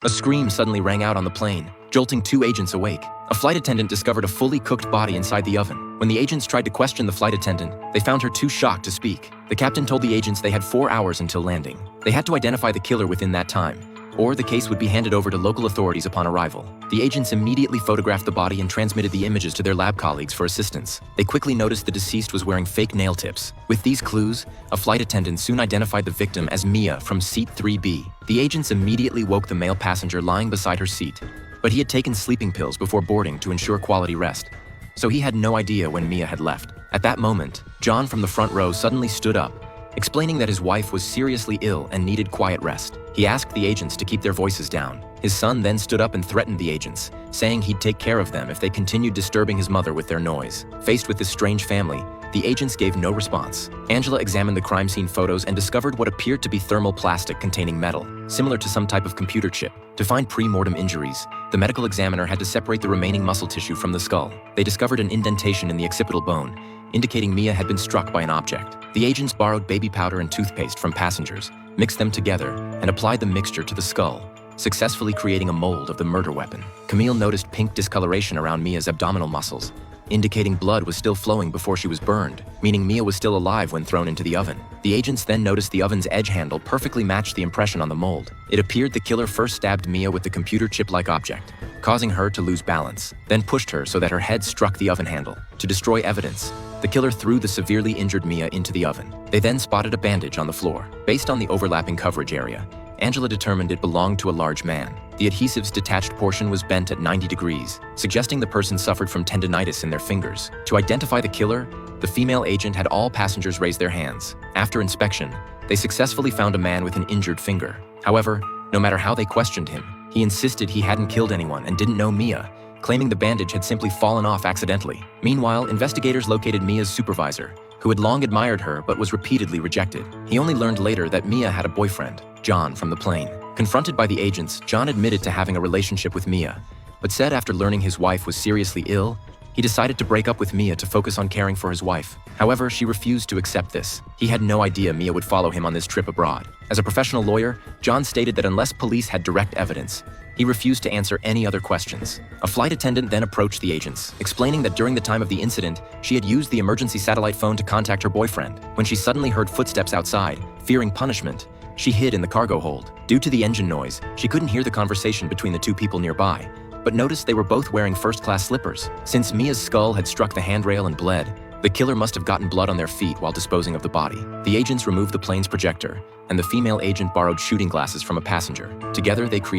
A scream suddenly rang out on the plane, jolting two agents awake. A flight attendant discovered a fully cooked body inside the oven. When the agents tried to question the flight attendant, they found her too shocked to speak. The captain told the agents they had 4 hours until landing. They had to identify the killer within that time, or the case would be handed over to local authorities upon arrival. The agents immediately photographed the body and transmitted the images to their lab colleagues for assistance. They quickly noticed the deceased was wearing fake nail tips. With these clues, a flight attendant soon identified the victim as Mia from seat 3B. The agents immediately woke the male passenger lying beside her seat, but he had taken sleeping pills before boarding to ensure quality rest, so he had no idea when Mia had left. At that moment, John from the front row suddenly stood up, explaining that his wife was seriously ill and needed quiet rest. He asked the agents to keep their voices down. His son then stood up and threatened the agents, saying he'd take care of them if they continued disturbing his mother with their noise. Faced with this strange family, the agents gave no response. Angela examined the crime scene photos and discovered what appeared to be thermal plastic containing metal, similar to some type of computer chip. To find pre-mortem injuries, the medical examiner had to separate the remaining muscle tissue from the skull. They discovered an indentation in the occipital bone, indicating Mia had been struck by an object. The agents borrowed baby powder and toothpaste from passengers, mixed them together, and applied the mixture to the skull, successfully creating a mold of the murder weapon. Camille noticed pink discoloration around Mia's abdominal muscles, indicating blood was still flowing before she was burned, meaning Mia was still alive when thrown into the oven. The agents then noticed the oven's edge handle perfectly matched the impression on the mold. It appeared the killer first stabbed Mia with the computer chip-like object, causing her to lose balance, then pushed her so that her head struck the oven handle. To destroy evidence, the killer threw the severely injured Mia into the oven. They then spotted a bandage on the floor. Based on the overlapping coverage area, Angela determined it belonged to a large man. The adhesive's detached portion was bent at 90 degrees, suggesting the person suffered from tendinitis in their fingers. To identify the killer, the female agent had all passengers raise their hands. After inspection, they successfully found a man with an injured finger. However, no matter how they questioned him, he insisted he hadn't killed anyone and didn't know Mia, claiming the bandage had simply fallen off accidentally. Meanwhile, investigators located Mia's supervisor, who had long admired her but was repeatedly rejected. He only learned later that Mia had a boyfriend, John from the plane. Confronted by the agents, John admitted to having a relationship with Mia, but said after learning his wife was seriously ill, he decided to break up with Mia to focus on caring for his wife. However, she refused to accept this. He had no idea Mia would follow him on this trip abroad. As a professional lawyer, John stated that unless police had direct evidence, he refused to answer any other questions. A flight attendant then approached the agents, explaining that during the time of the incident, she had used the emergency satellite phone to contact her boyfriend. When she suddenly heard footsteps outside, fearing punishment, she hid in the cargo hold. Due to the engine noise, she couldn't hear the conversation between the two people nearby, but noticed they were both wearing first-class slippers. Since Mia's skull had struck the handrail and bled, the killer must have gotten blood on their feet while disposing of the body. The agents removed the plane's projector, and the female agent borrowed shooting glasses from a passenger. Together, they created